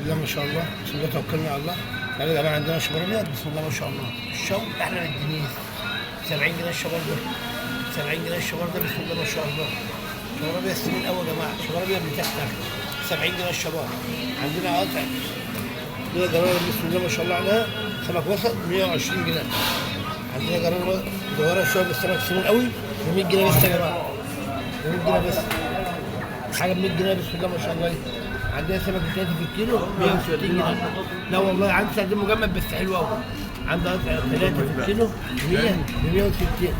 الله ما شاء الله، بسم الله توكلنا على الله. تعالوا يا جماعه عندنا شباب ابيض بسم الله ما شاء الله. الشو احلى من الدنيس. 70 جنيه الشباب ده. 70 جنيه الشباب ده بسم الله ما شاء الله. شباب ابيض سنين قوي يا جماعه، شباب ابيض بتحتك. 70 جنيه الشباب. عندنا قطع. عندنا جرارة بسم الله ما شاء الله عليها سمك وسط 120 جنيه. عندنا جرارة صغيرة شويه بس سمك سنين قوي ب 100 جنيه بس يا جماعه. ب 100 جنيه بس. حاجه ب 100 جنيه بسم الله ما شاء الله. عندنا سمك 3 في الكيلو 160 جنيه. لا والله عندي سردين مجمد بس حلو قوي. عندنا 3 في الكيلو 100 ب 160.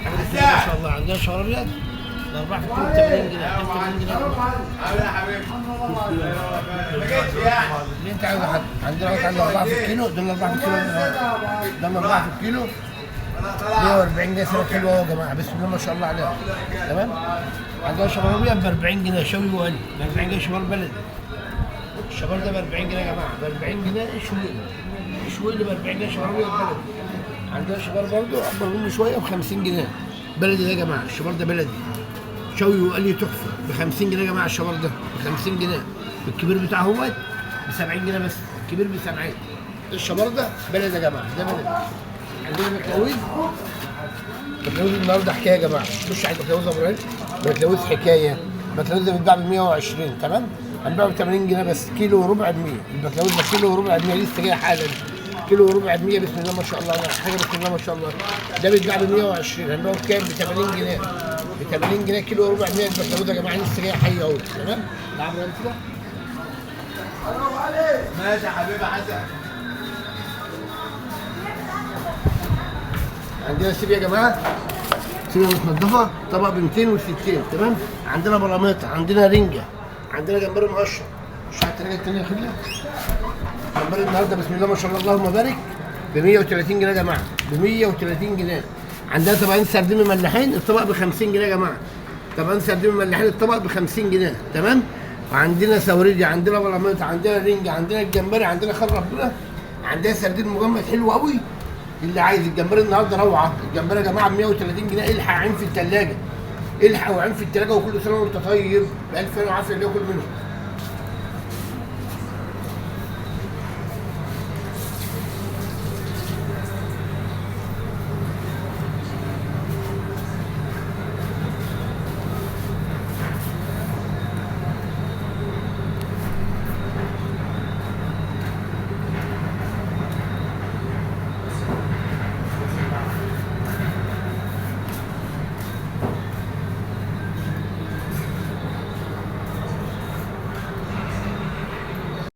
حاجه بسم الله ما شاء الله. عندنا شعر ابيض الارباع في الكيلو 80 جنيه. 80 جنيه. يا حبيبي اللي انت عايزه حد. عندنا عندنا 4 في الكيلو، دول 4 في الكيلو، ده 4 في الكيلو 140 جنيه. سمك حلو اهو يا جماعه بسم الله ما شاء الله عليها. تمام. عندنا شبار ابيض ب 40 جنيه شوي وقلي ب 40 جنيه شبار بلدي. الشبار ده ب 40 جنيه يا جماعه، ب 40 جنيه شوي اللي ب 40 جنيه شبار ابيض بلدي. عندنا شبار برضه اكبر منه شويه ب 50 جنيه بلدي ده يا جماعه. الشبار ده بلدي شوي وقلي تحفه ب 50 جنيه يا جماعه. الشبار ده ب 50 جنيه. الكبير بتاعه هو ب 70 جنيه بس، الكبير ب 70. الشبار ده بلدي يا جماعه، ده بلدي. عندنا بكلاويز. بكلاويز النهارده حكايه يا جماعه. خش على البكلاويز يا ابو ريس. بكلاويز حكايه. البكلاويز ده بيتباع ب 120 تمام؟ هنبيعه ب 80 جنيه بس، كيلو وربع ب 100. البكلاويز ده كيلو وربع ب 100 لسه جاي حالا. كيلو وربع ب 100 بسم الله ما شاء الله. حاجه بسم الله ما شاء الله. ده بيتباع ب 120 هنبيعه بكام؟ ب 80 جنيه. ب 80 جنيه كيلو وربع ب 100. البكلاويز يا جماعه لسه جاي حي اهو تمام؟ تعالوا نعمل كده. ماشي يا حبيبي حسن. عندنا سيب يا جماعه، سيبه متنضفه طبق ب 260 تمام. عندنا بلاميطه، عندنا رنجه، عندنا جمبري مقشر. مش عارف الحاجه الثانيه خليها. جمبري النهارده بسم الله ما شاء الله اللهم بارك ب 130 جنيه يا جماعه، ب 130 جنيه. عندنا طبقين سردين مملحين الطبق ب 50 جنيه يا جماعه. طبقين سردين مملحين الطبق ب 50 جنيه تمام. وعندنا سوريدي، عندنا بلاميطه، عندنا رنجه، عندنا الجمبري، عندنا خل ربنا، عندنا سردين مجمد حلو قوي. اللي عايز الجمبري النهارده روعه. الجمبري يا جماعه ب 130 جنيه. الحق عين في الثلاجه، الحق وعين في الثلاجه. وكل سنه وانت طيب، ب 1000 سنه وعافيه اللي ياكل منهم.